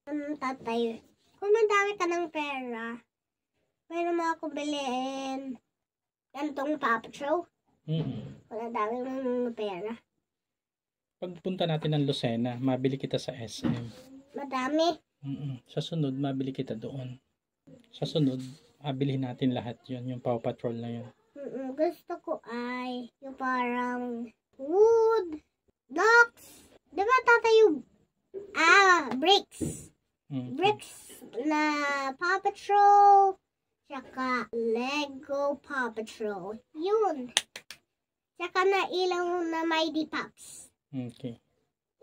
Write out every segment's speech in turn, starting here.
Tatay, kung madami ka ng pera, pwede mo ako bilhin gantong Paw Patrol. Kung madami mong pera. Pagpunta natin ng Lucena, mabili kita sa SM. Madami. Sa sunod, mabili kita doon. Sa sunod, mabilihin natin lahat yon, yung Paw Patrol na yun. Gusto ko ay yung parang wood, blocks. Diba tatay yung bricks? Bricks na Paw Patrol, tsaka Lego Paw Patrol. Yun. Tsaka na ilaw na Mighty Pups. Okay.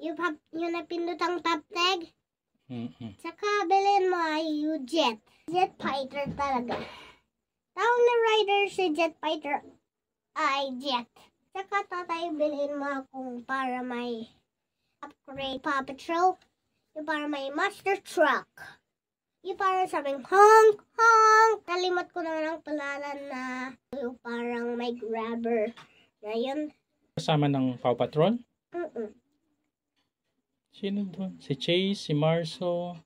Yung napindutang top tag. Tsaka bilhin mo ay yung jet. Jet fighter talaga. Tawag na rider si jet fighter ay jet. Tsaka tatay bilhin mo akong para may upgrade Paw Patrol. Yung para may monster truck. Yung para sabing honk, honk. Nalimot ko na ng palalan na yung parang may grabber. Na yun. Kasama ng Paw Patrol? Sino doon? Si Chase, si Marso,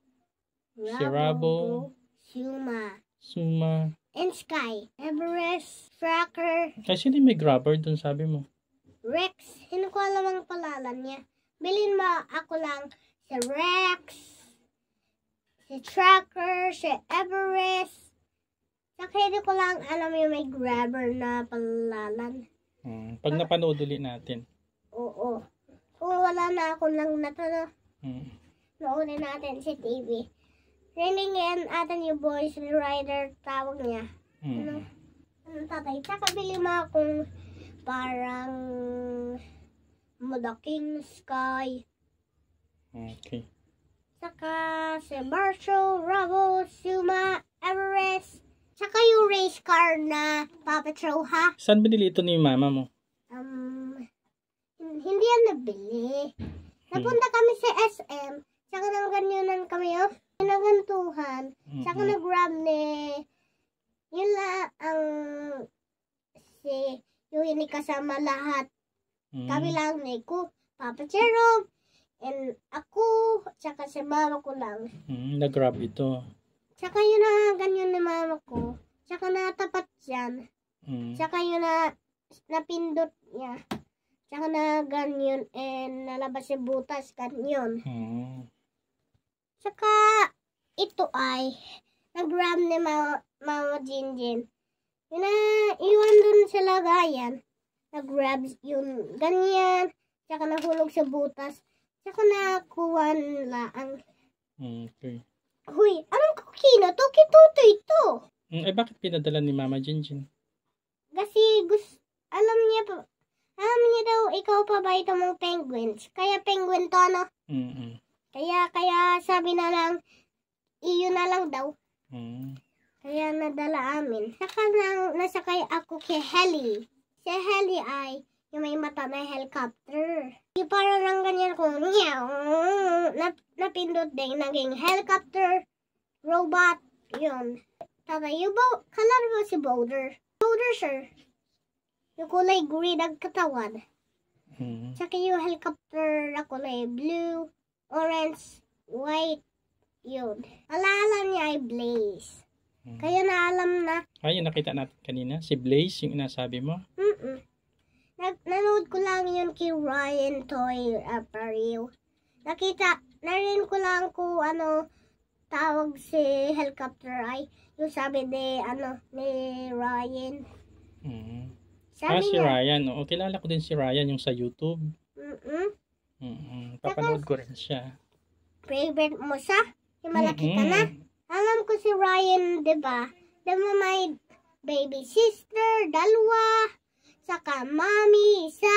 si Rabo, Suma, and Sky, Everest, Tracker. Ay, sino may grabber doon, sabi mo? Rex. Hindi ko alam ang palalan niya. Bilhin mo ako lang si Rex, si Tracker, si Everest. Saka hindi ko lang alam yung may grabber na palalan. Pag napanood ulit natin. Oo. Kung wala na ako lang natano, noonin natin si TV. Ringin atin yung Boys Rider, tawag niya. Ano tatay? Saka bili mo akong parang Mudaking Sky. Okay. Saka si Marshall, Rabo, Suma, Everest. Saka yung race car na Paw Patrol, ha? Saan binili ito ni mama mo? Hindi yan nabili. Napunta kami sa SM. Saka nang ganyanan kami, nagantuhan. Saka nag-grab ni yun lang ang yung hindi kasama lahat. Kami lang ni ko, Papa Jerome, and ako, saka si mama ko lang. Nag-grab ito. Saka yun na ganyan ni mama ko. Saka natapat dyan. Saka yun na napindot niya. Saka na ganyan and nalabas yung butas, ganyan. Saka ito ay nag-grab ni Mama Jinjin. Yun na, iwan dun sa lagayan. Nag-grab yun ganyan. Saka nahulog sa butas. Saka nakuha lang. Okay. Huy, anong kukino? Toki-toto ito. Bakit pinadala ni Mama Jinjin? Kasi alam niya daw ikaw pa ba ito mong penguins. Kaya penguin to ano? Kaya sabi na lang, iyo na lang daw. Kaya nadala amin. Saka nasakay ako kay Heli. Si Heli ay yung may mata na helicopter. Yung parang lang ganyan ko, napindot din, naging helicopter, robot, yun. Tata, yung color mo si Boulder. Boulder, sir. Yung kulay green ang katawan. Saka yung helicopter na kulay blue, orange, white, yun. Alaala niya ay Blaze. Kaya naalam na. Ay, yung nakita natin kanina, si Blaze, yung inasabi mo? Nanood ko lang yun kay Ryan Toy Apparel. Narin ko lang kung ano tawag si helicopter ay yung sabi ni Ryan. Sabi si niya, Ryan. O, kilala ko din si Ryan yung sa YouTube. Papanood ko rin siya. Favorite mo siya? Yung malaki ka na? Alam ko si Ryan, diba? Diba may baby sister, dalawa, saka mommy, isa,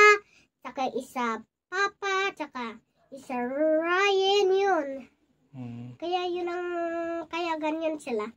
saka isa papa, saka isa Ryan yun. Kaya yun kaya ganyan sila.